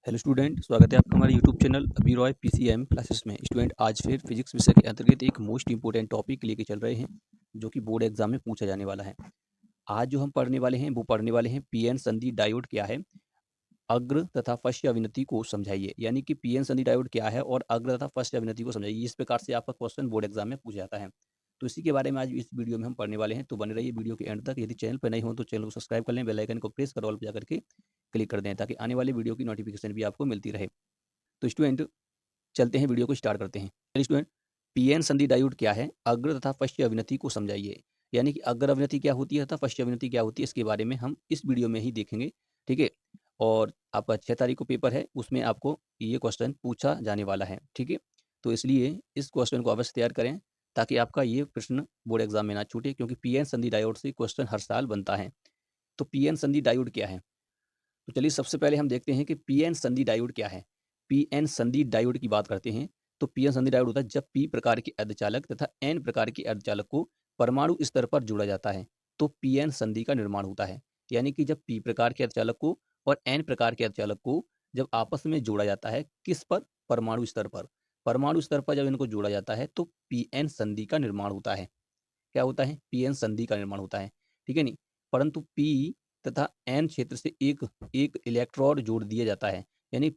Hello student, स्वागत है आपका हमारे यूट्यूब चैनल अभी रॉय पीसीएम क्लासेस में। स्टूडेंट, आज फिर फिजिक्स विषय के अंतर्गत एक मोस्ट इंपोर्टेंट टॉपिक लेके चल रहे हैं जो कि बोर्ड एग्जाम में पूछा जाने वाला है। आज जो हम पढ़ने वाले हैं वो पढ़ने वाले हैं पीएन संधि डायोड क्या है, अग्र तथा पश्च अवनति को समझाइए। यानी कि पीएन संधि डायोड क्या है और अग्र तथा पश्च अवनति को समझाइए। इस प्रकार से आपका क्वेश्चन बोर्ड एग्जाम में पूछा जाता है। तो इसी के बारे में आज इस वीडियो में हम पढ़ने वाले हैं। तो बने रहिए वीडियो के एंड तक। यदि चैनल पर नए हो तो चैनल को सब्सक्राइब कर लें, बेल आइकन को प्रेस कर ऑल पर जाकर के क्लिक कर दें ताकि आने वाली वीडियो की नोटिफिकेशन भी आपको मिलती रहे। तो स्टूडेंट, चलते हैं, वीडियो को स्टार्ट करते हैं। चलिए स्टूडेंट, पीएन संधि डायोड क्या है, अग्र तथा पश्च अवनति को समझाइए। यानी कि अग्र अवनति क्या होती है तथा पश्च अवनति क्या होती है, इसके बारे में हम इस वीडियो में ही देखेंगे। ठीक है। और आपका 6 तारीख को पेपर है, उसमें आपको ये क्वेश्चन पूछा जाने वाला है। ठीक है। तो इसलिए इस क्वेश्चन को अवश्य तैयार करें ताकि आपका ये प्रश्न बोर्ड एग्जाम में ना छूटे, क्योंकि पीएन संधि डायोड से क्वेश्चन हर साल बनता है। तो पीएन संधि डायोड क्या है, तो चलिए सबसे पहले हम देखते हैं कि पीएन संधि डायोड क्या है। पीएन संधि डायोड की बात करते हैं तो पीएन संधि डायोड होता है जब पी प्रकार के अर्धचालक तथा एन प्रकार के अर्धचालक को परमाणु स्तर पर जोड़ा जाता है तो पीएन संधि का निर्माण होता है। यानी कि जब पी प्रकार के अर्धचालक को और एन प्रकार के अर्धचालक को जब आपस में जोड़ा जाता है, किस पर, परमाणु स्तर पर। परमाणु स्तर पर जब इनको जोड़ा जाता है तो पीएन संधि का निर्माण होता है। क्या होता है, पीएन संधि का निर्माण होता है। ठीक है नहीं। परंतु पी तथा एन क्षेत्र से एक एक इलेक्ट्रोड जोड़ दिया जाता है। यानी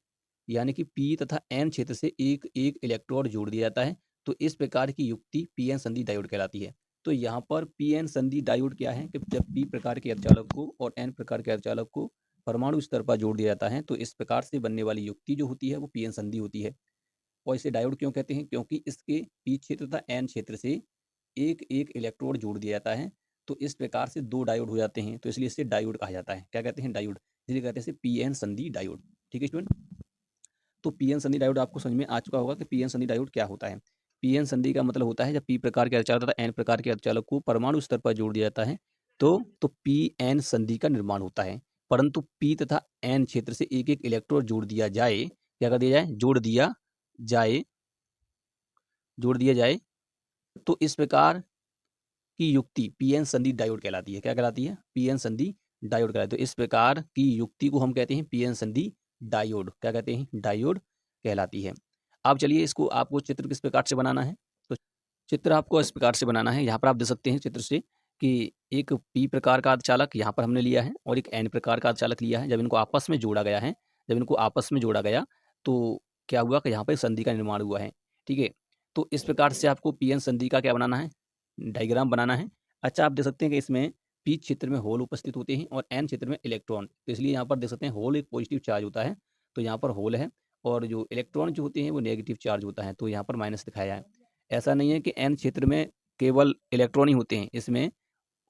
यानी कि पी तथा एन क्षेत्र से एक एक इलेक्ट्रोड जोड़ दिया जाता है। तो इस प्रकार की युक्ति पीएन संधि डायोड कहलाती है। तो यहाँ पर पीएन संधि डायोड क्या है कि जब पी प्रकार के अर्धचालक को और एन प्रकार के अर्धचालक को परमाणु स्तर पर जोड़ दिया जाता है तो इस प्रकार से बनने वाली युक्ति जो होती है वो पीएन संधि होती है। और इसे डायोड क्यों कहते हैं, क्योंकि इसके पी क्षेत्र तथा एन क्षेत्र से एक एक इलेक्ट्रोड जोड़ दिया जाता है। तो इस प्रकार से दो डायोड हो जाते हैं, तो इसलिए इसे डायोड कहा जाता है। क्या कहते हैं, डायोड। इसलिए कहते हैं पीएन संधि डायोड। ठीक है स्टूडेंट। तो पीएन संधि डायोड आपको समझ में आ चुका होगा कि पीएन संधि डायोड क्या होता है। पीएन संधि का मतलब होता है जब पी प्रकार के अर्धचालक तथा एन प्रकार के अर्धचालक को परमाणु स्तर पर जोड़ दिया जाता है तो पीएन संधि का निर्माण होता है। परंतु पी तथा एन क्षेत्र से एक एक इलेक्ट्रोड जोड़ दिया जाए, क्या कर दिया जाए, जोड़ दिया जाए तो इस प्रकार की युक्ति पीएन संधि डायोड कहलाती है। क्या कहलाती है, पीएन संधि डायोड कहलाती है। तो इस प्रकार की युक्ति को हम कहते हैं पीएन संधि डायोड। क्या कहते हैं, डायोड कहलाती है। अब चलिए इसको आपको चित्र किस प्रकार से बनाना है, तो चित्र आपको इस प्रकार से बनाना है। यहाँ पर आप देख सकते हैं चित्र से कि एक पी प्रकार का अर्धचालक यहाँ पर हमने लिया है और एक एन प्रकार का अर्धचालक लिया है। जब इनको आपस में जोड़ा गया है, तो क्या हुआ कि यहाँ पर संधि का निर्माण हुआ है। ठीक है। तो इस प्रकार से आपको पीएन संधि का क्या बनाना है, डायग्राम बनाना है। अच्छा, आप देख सकते हैं कि इसमें पी क्षेत्र में होल उपस्थित होते हैं और एन क्षेत्र में इलेक्ट्रॉन। तो इसलिए यहाँ पर देख सकते हैं होल एक पॉजिटिव चार्ज होता है, तो यहाँ पर होल है, और जो इलेक्ट्रॉन जो होते हैं वो नेगेटिव चार्ज होता है, तो यहाँ पर माइनस दिखाया है। ऐसा नहीं है कि एन क्षेत्र में केवल इलेक्ट्रॉन ही होते हैं, इसमें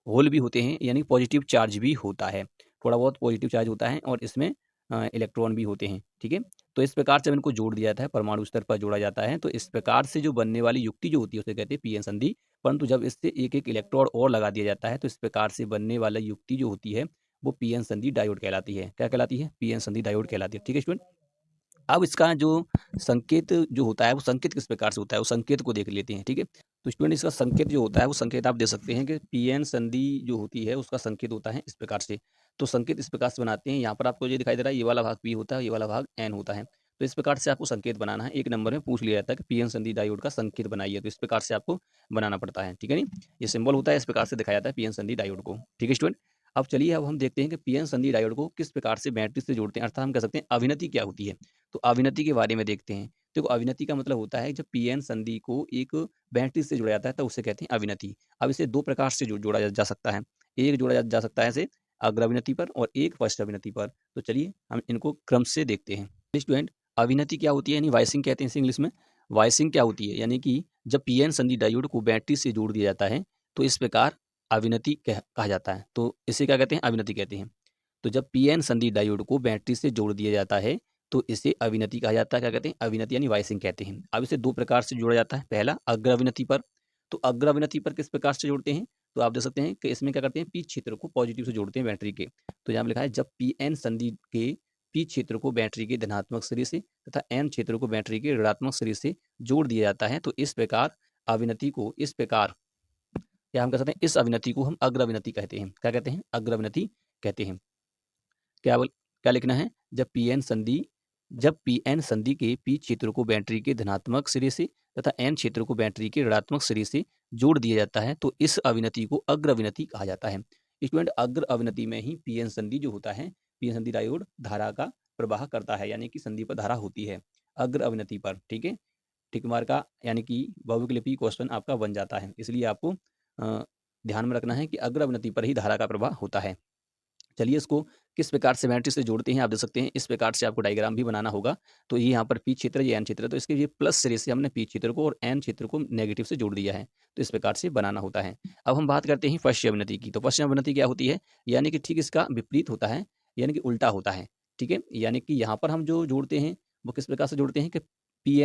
होल भी होते हैं, यानी पॉजिटिव चार्ज भी होता है। थोड़ा बहुत पॉजिटिव चार्ज होता है और इसमें इलेक्ट्रॉन भी होते हैं। ठीक है। तो इस प्रकार से इनको जोड़ दिया जाता है, परमाणु स्तर पर जोड़ा जाता है। तो इस प्रकार से जो बनने वाली युक्ति जो होती है उसे कहते हैं पीएन संधि। परंतु जब इससे एक एक इलेक्ट्रोड और लगा दिया जाता है तो इस प्रकार से बनने वाला युक्ति जो होती है वो पीएन संधि डायोड कहलाती है। क्या कहलाती है, पीएन संधि डायोड कहलाती है। ठीक है स्टूडेंट। अब इसका जो संकेत जो होता है वो संकेत किस प्रकार से होता है, वो संकेत को देख लेते हैं। ठीक है। तो स्टूडेंट, इसका संकेत जो होता है वो संकेत आप दे सकते हैं कि पीएन संधि जो होती है उसका संकेत होता है इस प्रकार से। तो संकेत इस प्रकार से बनाते हैं, यहाँ पर आपको ये दिखाई दे रहा है, ये वाला भाग पी होता है, ये वाला भाग एन होता है। तो इस प्रकार से आपको संकेत बनाना है। एक नंबर में पूछ लिया जाता है कि पीएन संधि डायोड का संकेत बनाइए, तो इस प्रकार से आपको बनाना पड़ता है। ठीक है नहीं, ये सिंबल होता है, इस प्रकार से दिखाया जाता है पीएन संधि डायोड को। ठीक है स्टूडेंट। अब चलिए अब हम देखते हैं कि पीएन संधि डायोड को किस प्रकार से बैटरी से जोड़ते हैं, अर्थात हम कह सकते हैं अविनति क्या होती है। तो अविनति के बारे में देखते हैं। देखो, अविनति का मतलब होता है जब पीएन संधि को एक बैटरी से जोड़ा जाता है तो उसे कहते हैं अविनति। अब इसे दो प्रकार से जोड़ा जा सकता है। एक जोड़ा जा सकता है इसे अग्र अविनति पर और एक पश्च अविनति पर। तो चलिए हम इनको क्रम से देखते हैं। स्टूडेंट, अविनति क्या होती है, यानी वाइसिंग कहते हैं इसे इंग्लिश में। वाइसिंग क्या होती है, यानी कि जब पीएन संधि डायोड को बैटरी से जोड़ दिया जाता है तो इस प्रकार अविनति कहा जाता है। तो इसे क्या कहते हैं, अविनति कहते हैं। तो जब पीएन संधि डायोड को बैटरी से जोड़ दिया जाता है तो इसे अविनति कहा जाता है। क्या कहते हैं, अविनति यानी वाइसिंग कहते हैं। अब इसे दो प्रकार से जोड़ा जाता है। पहला अग्र अविनति पर। तो अग्र अविनति पर किस प्रकार से जोड़ते हैं, तो आप देख सकते हैं कि इसमें क्या करते हैं, पी क्षेत्र को पॉजिटिव से जोड़ते हैं बैटरी के। तो यहाँ लिखा है जब पीएन संधि के पी क्षेत्र को बैटरी के धनात्मक सिरे से तथा एन क्षेत्र को बैटरी के ऋणात्मक सिरे से जोड़ दिया जाता है तो इस प्रकार अविनति को, इस प्रकार या हम कह सकते हैं इस अविनति को हम अग्र अविनति कहते हैं। क्या कहते हैं, अग्र अविनति कहते हैं। क्या लिखना है, जब पीएन संधि जब Pn संधि के P क्षेत्र को बैटरी के धनात्मक सिरे से तथा N क्षेत्र को बैटरी के ऋणात्मक सिरे से जोड़ दिया जाता है तो इस अविनति को अग्र अविनति कहा जाता है। स्टूडेंट, अग्र अविनति में ही Pn संधि जो होता है, Pn संधि डायोड धारा का प्रवाह करता है, यानी कि संधि पर धारा होती है अग्र अविनति पर। ठीक है, टिक मार का यानी कि बहुविकल्पी क्वेश्चन आपका बन जाता है, इसलिए आपको ध्यान में रखना है कि अग्र अविनति पर ही धारा का प्रवाह होता है। चलिए इसको किस प्रकार से बैटरी से जोड़ते हैं आप देख सकते हैं, इस प्रकार से आपको डायग्राम भी बनाना होगा। तो ये यहाँ पर पी क्षेत्र, ये एन क्षेत्र, तो इसके ये प्लस सिरे से हमने पी क्षेत्र को और एन क्षेत्र को नेगेटिव से जोड़ दिया है, तो इस प्रकार से बनाना होता है। अब हम बात करते हैं पश्चिम अवनति की। तो पश्चिम अवनति क्या होती है, यानी कि ठीक इसका विपरीत होता है, यानी कि उल्टा होता है। ठीक है, यानी कि यहाँ पर हम जो जोड़ते हैं वो किस प्रकार से जोड़ते हैं कि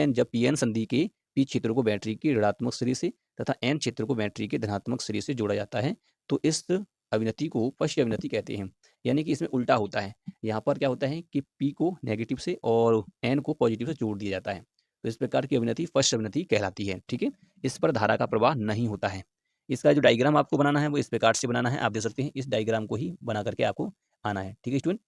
जब पी एन संधि के पी क्षेत्र को बैटरी के ऋणात्मक सिरे से तथा एन क्षेत्र को बैटरी के धनात्मक सिरे से जोड़ा जाता है, तो इस अवनति को पश्चिम अवनति कहते हैं। यानी कि इसमें उल्टा होता है, यहाँ पर क्या होता है कि P को नेगेटिव से और N को पॉजिटिव से जोड़ दिया जाता है, तो इस प्रकार की अवनति फर्स्ट अवनति कहलाती है। ठीक है, इस पर धारा का प्रवाह नहीं होता है। इसका जो डायग्राम आपको बनाना है वो इस प्रकार से बनाना है, आप देख सकते हैं इस डायग्राम को ही बना करके आपको आना है। ठीक है स्टूडेंट,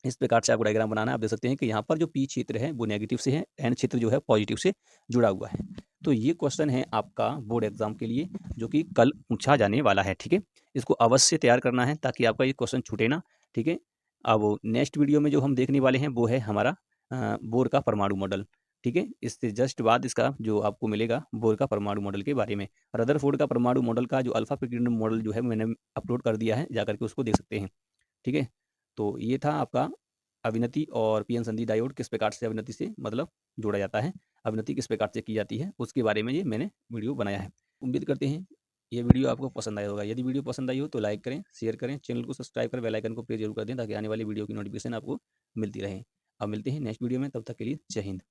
इस प्रकार से आपको डायग्राम बनाना है। आप देख सकते हैं कि यहाँ पर जो पी क्षेत्र है वो नेगेटिव से है, एन क्षेत्र जो है पॉजिटिव से जुड़ा हुआ है। तो ये क्वेश्चन है आपका बोर्ड एग्जाम के लिए, जो कि कल पूछा जाने वाला है। ठीक है, इसको अवश्य तैयार करना है ताकि आपका ये क्वेश्चन छूटे ना। ठीक है, अब नेक्स्ट वीडियो में जो हम देखने वाले हैं वो है हमारा बोर का परमाणु मॉडल। ठीक है, इससे जस्ट बाद इसका जो आपको मिलेगा बोर का परमाणु मॉडल के बारे में। रदरफोर्ड का परमाणु मॉडल का जो अल्फा प्रीकंडीशन मॉडल जो है मैंने अपलोड कर दिया है, जाकर के उसको देख सकते हैं। ठीक है, तो ये था आपका अविनति और पीएन संधि डायोड किस प्रकार से अविनति से मतलब जोड़ा जाता है, अविनति किस प्रकार से की जाती है, उसके बारे में ये मैंने वीडियो बनाया है। उम्मीद करते हैं ये वीडियो आपको पसंद आया होगा। यदि वीडियो पसंद आई हो तो लाइक करें, शेयर करें, चैनल को सब्सक्राइब कर बेल आइकन को प्रेस जरूर कर दें ताकि आने वाली वीडियो की नोटिफिकेशन आपको मिलती रहे। अब मिलते हैं नेक्स्ट वीडियो में, तब तक के लिए जय हिंद।